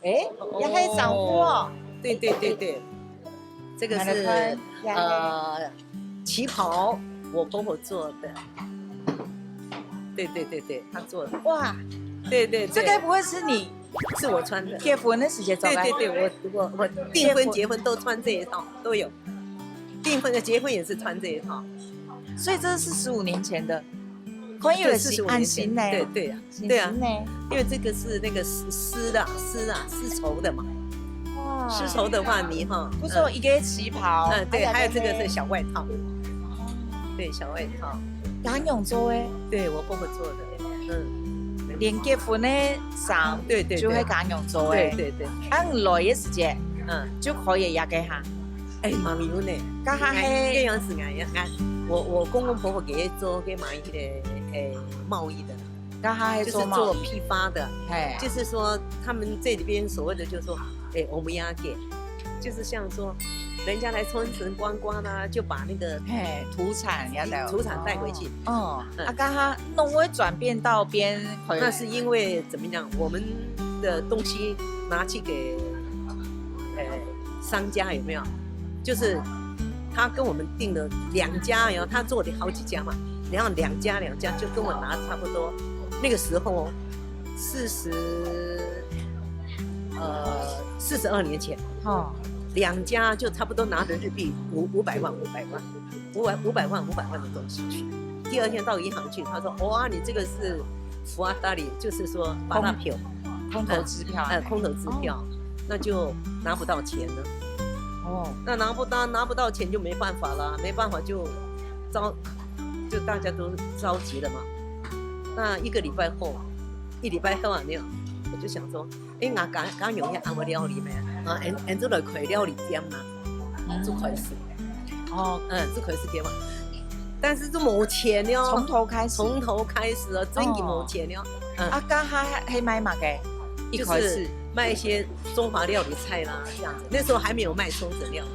哎，也可以长货。对对对对，这个是旗袍，我婆婆做的。对对对对，她做的。哇，对对对，这该不会是你是我穿的？结婚的时间做的？对对对，我订婚结婚都穿这一套，都有。订婚的结婚也是穿这一套。所以这是15年前的。婚姻的是安心呢？对对啊，对啊，因为这个是那个丝绸的嘛。哇，丝绸的话，你哈，不是说一个旗袍，对，还有这个是小外套，对，小外套，敢用做诶，对我婆婆做的，连结婚的衫，对对，就会敢用做诶，对对，按来的时间，就可以也给他，哎，蛮有呢，噶哈嘿，这样子俺我公公婆婆给做给买一个贸易的，就是做批发的，就是说他们这里边所谓的就是说，我们要给，就是像说人家来冲绳观光啦，就把那个土产带回去。哦，刚哈弄会转变到边，那是因为怎么样？我们的东西拿去给商家有没有？就是他跟我们订了2家，然后他做的好几家嘛，然后两家就跟我拿差不多。那个时候42年前，2家就差不多拿着日币500万的东西去。第2天到银行去，他说：“哇，你这个是福阿达里，就是说巴拉票，空头支票，空头支票，那就拿不到钱了。那拿不到钱就没办法了，没办法就大家都着急了嘛。那1个礼拜后啊，那样我就想说，刚有些按摩料理没啊？按做来开料理店嘛，做开始，做开始给嘛。但是就没钱了，从头开始了，真的没钱了。刚还卖嘛嘅，就是卖一些中华料理菜啦，这样子。那时候还没有卖冲绳料理。